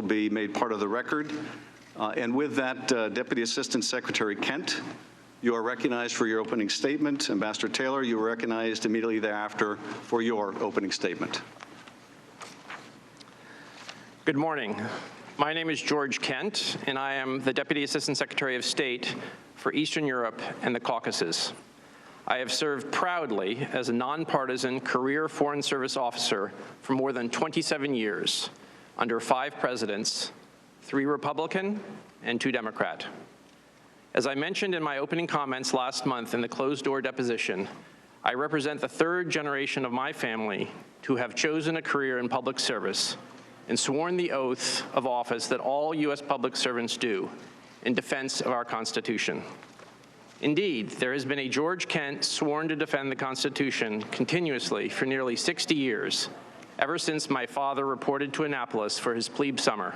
be made part of the record. And with that, Deputy Assistant Secretary Kent, you are recognized for your opening statement. Ambassador Taylor, you are recognized immediately thereafter for your opening statement. Good morning. My name is George Kent, and I am the Deputy Assistant Secretary of State for Eastern Europe and the Caucasus. I have served proudly as a nonpartisan career Foreign Service officer for more than 27 years under 5 presidents, 3 Republican and 2 Democrat. As I mentioned in my opening comments last month in the closed-door deposition, I represent the 3rd generation of my family to have chosen a career in public service and sworn the oath of office that all U.S. public servants do in defense of our Constitution. Indeed, there has been a George Kent sworn to defend the Constitution continuously for nearly 60 years, ever since my father reported to Annapolis for his plebe summer.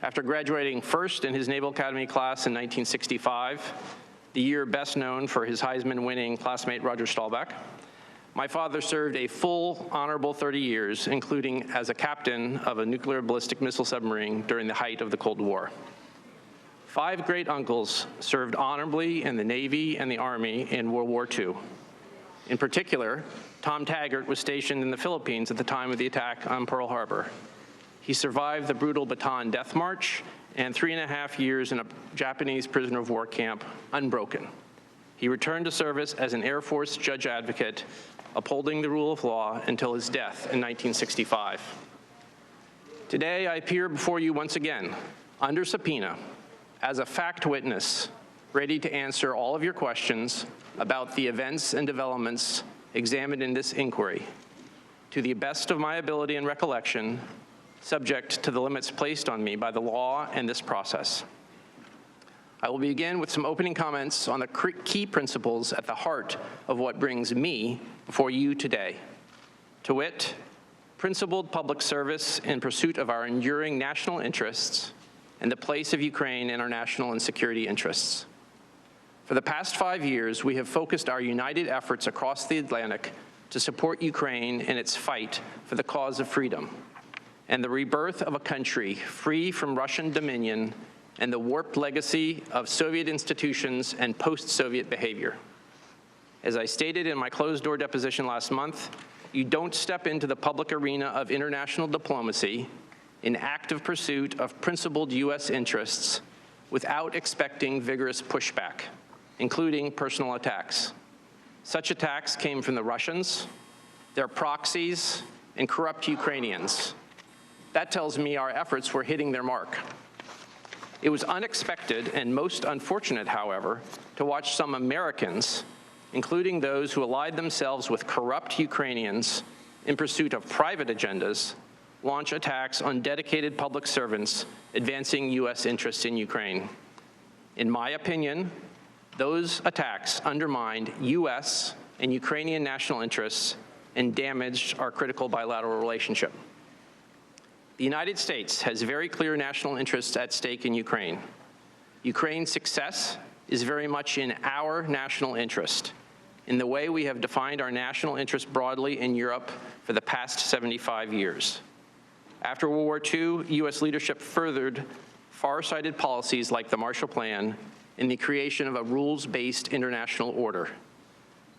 After graduating first in his Naval Academy class in 1965, the year best known for his Heisman-winning classmate Roger Staubach, my father served a full, honorable 30 years, including as a captain of a nuclear ballistic missile submarine during the height of the Cold War. 5 great-uncles served honorably in the Navy and the Army in World War II. In particular, Tom Taggart was stationed in the Philippines at the time of the attack on Pearl Harbor. He survived the brutal Bataan Death March and 3.5 years in a Japanese prisoner of war camp unbroken. He returned to service as an Air Force judge advocate, upholding the rule of law until his death in 1965. Today, I appear before you once again, under subpoena, as a fact witness, ready to answer all of your questions about the events and developments examined in this inquiry, to the best of my ability and recollection, subject to the limits placed on me by the law and this process. I will begin with some opening comments on the key principles at the heart of what brings me before you today, to wit, principled public service in pursuit of our enduring national interests and the place of Ukraine in our national and security interests. For the past 5 years, we have focused our united efforts across the Atlantic to support Ukraine in its fight for the cause of freedom and the rebirth of a country free from Russian dominion and the warped legacy of Soviet institutions and post-Soviet behavior. As I stated in my closed-door deposition last month, you don't step into the public arena of international diplomacy in active pursuit of principled U.S. interests without expecting vigorous pushback, including personal attacks. Such attacks came from the Russians, their proxies, and corrupt Ukrainians. That tells me our efforts were hitting their mark. It was unexpected and most unfortunate, however, to watch some Americans, including those who allied themselves with corrupt Ukrainians in pursuit of private agendas, launch attacks on dedicated public servants advancing U.S. interests in Ukraine. In my opinion, those attacks undermined U.S. and Ukrainian national interests and damaged our critical bilateral relationship. The United States has very clear national interests at stake in Ukraine. Ukraine's success is very much in our national interest, in the way we have defined our national interest broadly in Europe for the past 75 years. After World War II, U.S. leadership furthered far-sighted policies like the Marshall Plan in the creation of a rules-based international order.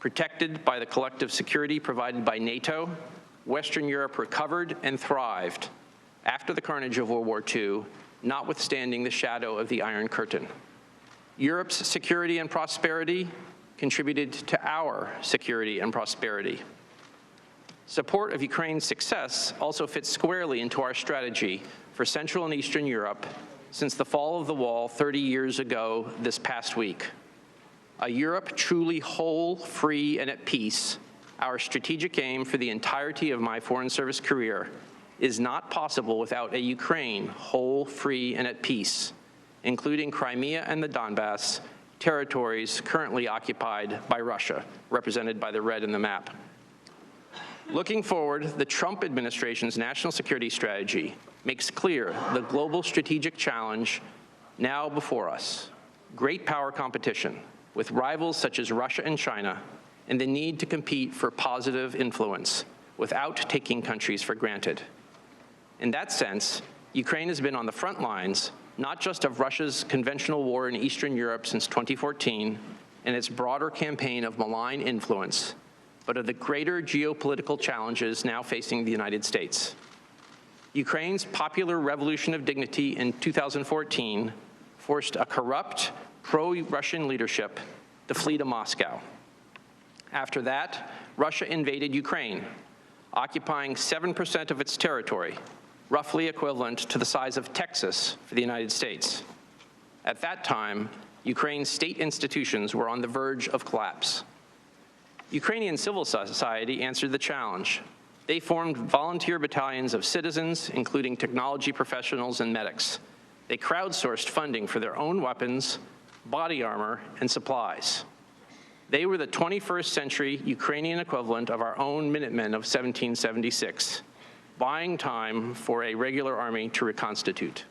Protected by the collective security provided by NATO, Western Europe recovered and thrived after the carnage of World War II, notwithstanding the shadow of the Iron Curtain. Europe's security and prosperity contributed to our security and prosperity. Support of Ukraine's success also fits squarely into our strategy for Central and Eastern Europe since the fall of the wall 30 years ago this past week. A Europe truly whole, free, and at peace, our strategic aim for the entirety of my Foreign Service career, is not possible without a Ukraine whole, free, and at peace, including Crimea and the Donbass, territories currently occupied by Russia, represented by the red in the map. Looking forward, the Trump administration's national security strategy makes clear the global strategic challenge now before us: great power competition with rivals such as Russia and China, and the need to compete for positive influence without taking countries for granted. In that sense, Ukraine has been on the front lines, not just of Russia's conventional war in Eastern Europe since 2014 and its broader campaign of malign influence, but of the greater geopolitical challenges now facing the United States. Ukraine's popular revolution of dignity in 2014 forced a corrupt, pro-Russian leadership to flee to Moscow. After that, Russia invaded Ukraine, occupying 7% of its territory, roughly equivalent to the size of Texas for the United States. At that time, Ukraine's state institutions were on the verge of collapse. Ukrainian civil society answered the challenge. They formed volunteer battalions of citizens, including technology professionals and medics. They crowdsourced funding for their own weapons, body armor, and supplies. They were the 21st century Ukrainian equivalent of our own Minutemen of 1776, buying time for a regular army to reconstitute.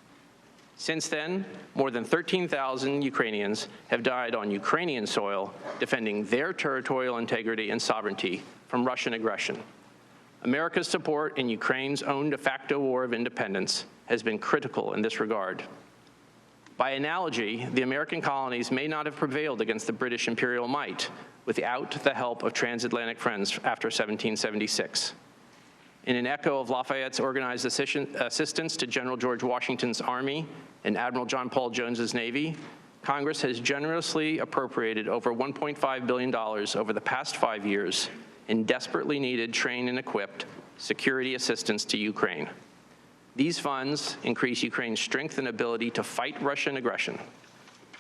Since then, more than 13,000 Ukrainians have died on Ukrainian soil defending their territorial integrity and sovereignty from Russian aggression. America's support in Ukraine's own de facto war of independence has been critical in this regard. By analogy, the American colonies may not have prevailed against the British imperial might without the help of transatlantic friends after 1776. In an echo of Lafayette's organized assistance to General George Washington's Army and Admiral John Paul Jones's Navy, Congress has generously appropriated over $1.5 billion over the past 5 years in desperately needed trained and equipped security assistance to Ukraine. These funds increase Ukraine's strength and ability to fight Russian aggression.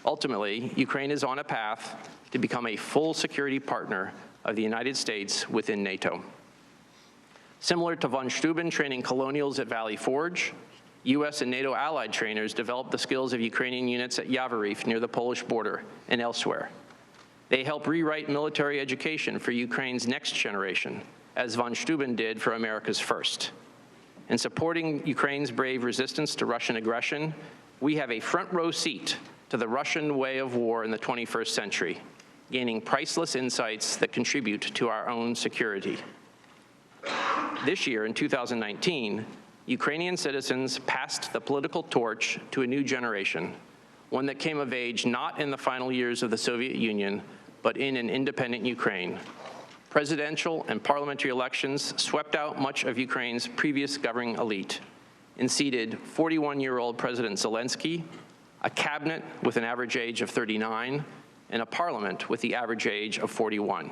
Ultimately, Ukraine is on a path to become a full security partner of the United States within NATO. Similar to von Steuben training colonials at Valley Forge, U.S. and NATO allied trainers developed the skills of Ukrainian units at Yavoriv near the Polish border and elsewhere. They help rewrite military education for Ukraine's next generation, as von Steuben did for America's first. In supporting Ukraine's brave resistance to Russian aggression, we have a front row seat to the Russian way of war in the 21st century, gaining priceless insights that contribute to our own security. This year, in 2019, Ukrainian citizens passed the political torch to a new generation, one that came of age not in the final years of the Soviet Union, but in an independent Ukraine. Presidential and parliamentary elections swept out much of Ukraine's previous governing elite and seated 41-year-old President Zelensky, a cabinet with an average age of 39, and a parliament with the average age of 41.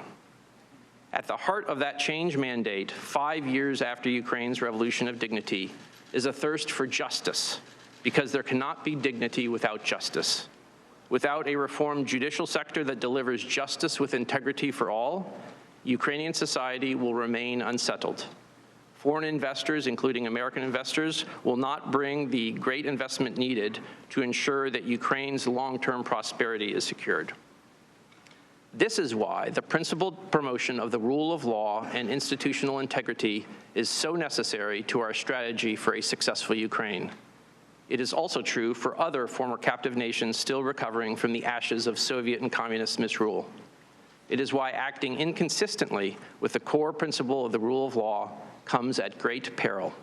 At the heart of that change mandate, 5 years after Ukraine's revolution of dignity, is a thirst for justice, because there cannot be dignity without justice. Without a reformed judicial sector that delivers justice with integrity for all, Ukrainian society will remain unsettled. Foreign investors, including American investors, will not bring the great investment needed to ensure that Ukraine's long-term prosperity is secured. This is why the principled promotion of the rule of law and institutional integrity is so necessary to our strategy for a successful Ukraine. It is also true for other former captive nations still recovering from the ashes of Soviet and communist misrule. It is why acting inconsistently with the core principle of the rule of law comes at great peril.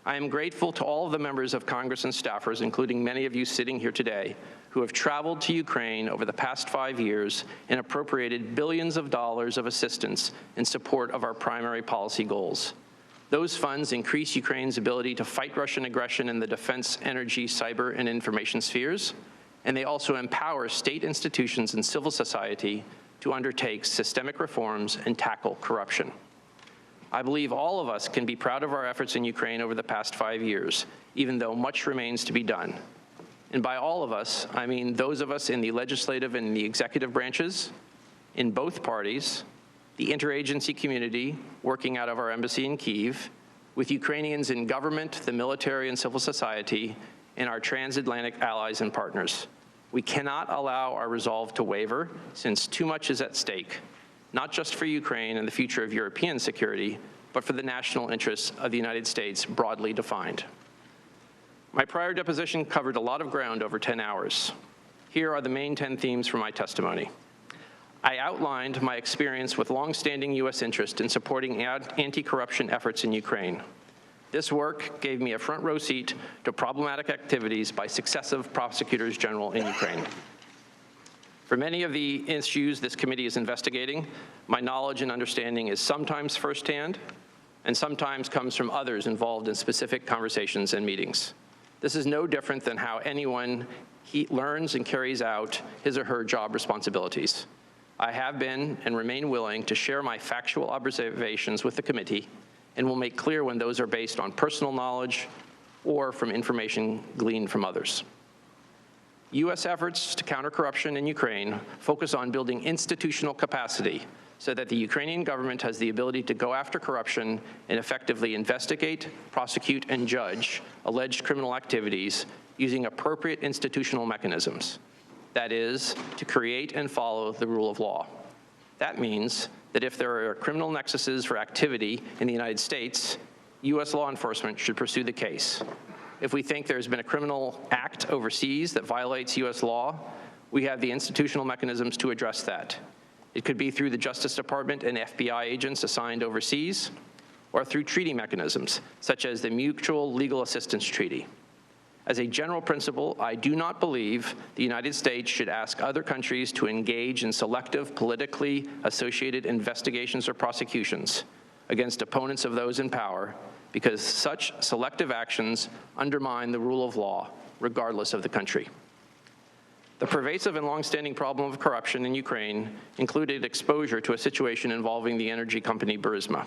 I am grateful to all of the members of Congress and staffers, including many of you sitting here today, who have traveled to Ukraine over the past 5 years and appropriated billions of dollars of assistance in support of our primary policy goals. Those funds increase Ukraine's ability to fight Russian aggression in the defense, energy, cyber, and information spheres, and they also empower state institutions and civil society to undertake systemic reforms and tackle corruption. I believe all of us can be proud of our efforts in Ukraine over the past 5 years, even though much remains to be done. And by all of us, I mean those of us in the legislative and the executive branches, in both parties, the interagency community working out of our embassy in Kyiv, with Ukrainians in government, the military, and civil society, and our transatlantic allies and partners. We cannot allow our resolve to waver, since too much is at stake, not just for Ukraine and the future of European security, but for the national interests of the United States broadly defined. My prior deposition covered a lot of ground over 10 hours. Here are the main 10 themes for my testimony. I outlined my experience with longstanding U.S. interest in supporting anti-corruption efforts in Ukraine. This work gave me a front row seat to problematic activities by successive prosecutors general in Ukraine. For many of the issues this committee is investigating, my knowledge and understanding is sometimes firsthand and sometimes comes from others involved in specific conversations and meetings. This is no different than how anyone learns and carries out his or her job responsibilities. I have been and remain willing to share my factual observations with the committee and will make clear when those are based on personal knowledge or from information gleaned from others. U.S. efforts to counter corruption in Ukraine focus on building institutional capacity so that the Ukrainian government has the ability to go after corruption and effectively investigate, prosecute, and judge alleged criminal activities using appropriate institutional mechanisms. That is, to create and follow the rule of law. That means that if there are criminal nexuses for activity in the United States, U.S. law enforcement should pursue the case. If we think there's been a criminal act overseas that violates U.S. law, we have the institutional mechanisms to address that. It could be through the Justice Department and FBI agents assigned overseas, or through treaty mechanisms, such as the Mutual Legal Assistance Treaty. As a general principle, I do not believe the United States should ask other countries to engage in selective, politically associated investigations or prosecutions against opponents of those in power, because such selective actions undermine the rule of law, regardless of the country. The pervasive and longstanding problem of corruption in Ukraine included exposure to a situation involving the energy company Burisma.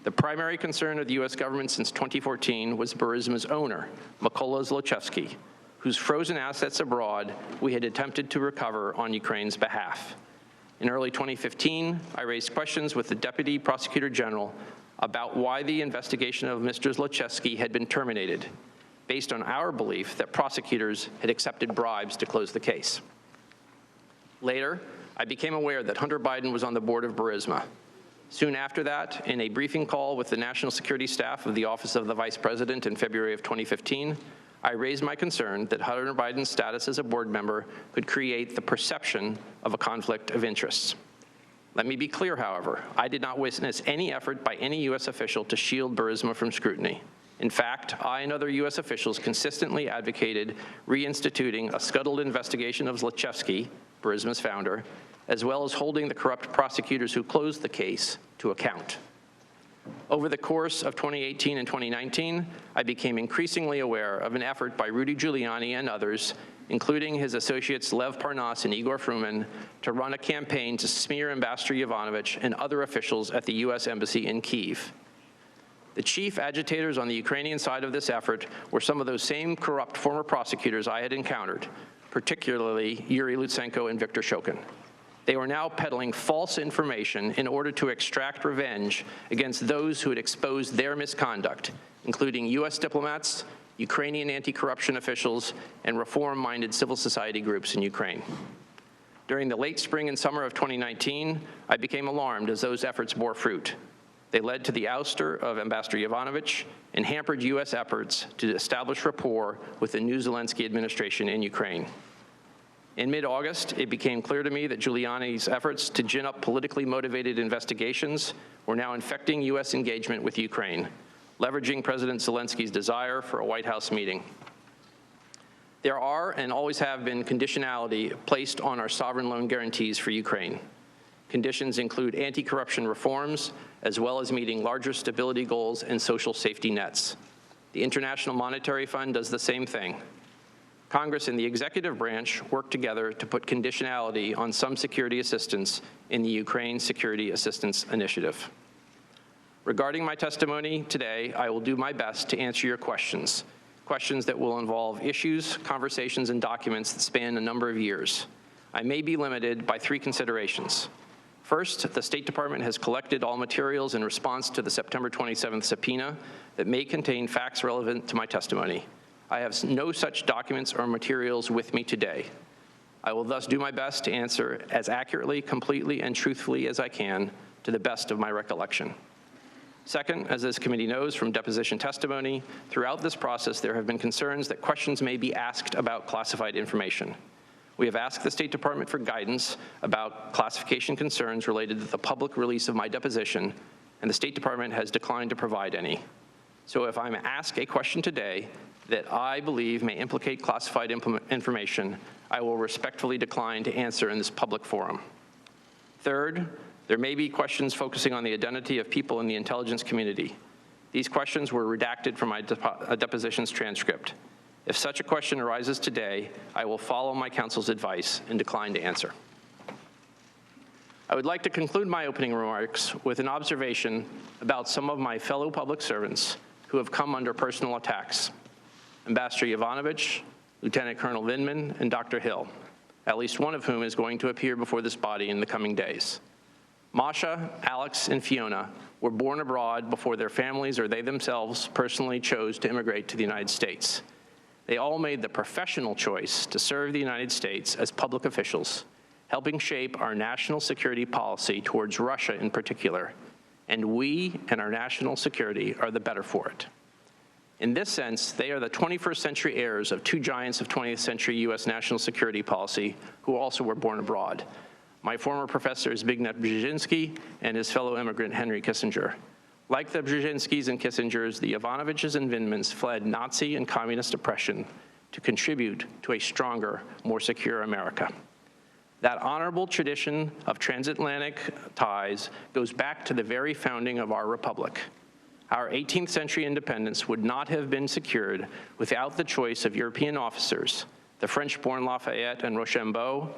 The primary concern of the U.S. government since 2014 was Burisma's owner, Mykola Zlochevsky, whose frozen assets abroad we had attempted to recover on Ukraine's behalf. In early 2015, I raised questions with the Deputy Prosecutor General about why the investigation of Mr. Zlochevsky had been terminated, based on our belief that prosecutors had accepted bribes to close the case. Later, I became aware that Hunter Biden was on the board of Burisma. Soon after that, in a briefing call with the National Security Staff of the Office of the Vice President in February of 2015, I raised my concern that Hunter Biden's status as a board member could create the perception of a conflict of interests. Let me be clear, however, I did not witness any effort by any U.S. official to shield Burisma from scrutiny. In fact, I and other U.S. officials consistently advocated reinstituting a scuttled investigation of Zlochevsky, Burisma's founder, as well as holding the corrupt prosecutors who closed the case to account. Over the course of 2018 and 2019, I became increasingly aware of an effort by Rudy Giuliani and others, including his associates Lev Parnas and Igor Fruman, to run a campaign to smear Ambassador Yovanovitch and other officials at the U.S. Embassy in Kyiv. The chief agitators on the Ukrainian side of this effort were some of those same corrupt former prosecutors I had encountered, particularly Yuri Lutsenko and Viktor Shokin. They were now peddling false information in order to extract revenge against those who had exposed their misconduct, including U.S. diplomats, Ukrainian anti-corruption officials, and reform-minded civil society groups in Ukraine. During the late spring and summer of 2019, I became alarmed as those efforts bore fruit. They led to the ouster of Ambassador Yovanovitch and hampered U.S. efforts to establish rapport with the new Zelensky administration in Ukraine. In mid-August, it became clear to me that Giuliani's efforts to gin up politically motivated investigations were now infecting U.S. engagement with Ukraine, leveraging President Zelensky's desire for a White House meeting. There are and always have been conditionality placed on our sovereign loan guarantees for Ukraine. Conditions include anti-corruption reforms, as well as meeting larger stability goals and social safety nets. The International Monetary Fund does the same thing. Congress and the executive branch work together to put conditionality on some security assistance in the Ukraine Security Assistance Initiative. Regarding my testimony today, I will do my best to answer your questions that will involve issues, conversations, and documents that span a number of years. I may be limited by 3 considerations. First, the State Department has collected all materials in response to the September 27th subpoena that may contain facts relevant to my testimony. I have no such documents or materials with me today. I will thus do my best to answer as accurately, completely, and truthfully as I can to the best of my recollection. Second, as this committee knows from deposition testimony, throughout this process there have been concerns that questions may be asked about classified information. We have asked the State Department for guidance about classification concerns related to the public release of my deposition, and the State Department has declined to provide any. So if I'm asked a question today that I believe may implicate classified information, I will respectfully decline to answer in this public forum. Third, there may be questions focusing on the identity of people in the intelligence community. These questions were redacted from my deposition's transcript. If such a question arises today, I will follow my counsel's advice and decline to answer. I would like to conclude my opening remarks with an observation about some of my fellow public servants who have come under personal attacks. Ambassador Yovanovitch, Lieutenant Colonel Vindman, and Dr. Hill, at least one of whom is going to appear before this body in the coming days. Masha, Alex, and Fiona were born abroad before their families or they themselves personally chose to immigrate to the United States. They all made the professional choice to serve the United States as public officials, helping shape our national security policy towards Russia in particular, and we and our national security are the better for it. In this sense, they are the 21st century heirs of two giants of 20th century U.S. national security policy who also were born abroad. My former professor is Zbigniew Brzezinski and his fellow immigrant Henry Kissinger. Like the Brzezinskis and Kissingers, the Yovanovitches and Vindmans fled Nazi and communist oppression to contribute to a stronger, more secure America. That honorable tradition of transatlantic ties goes back to the very founding of our republic. Our 18th century independence would not have been secured without the choice of European officers, the French-born Lafayette and Rochambeau,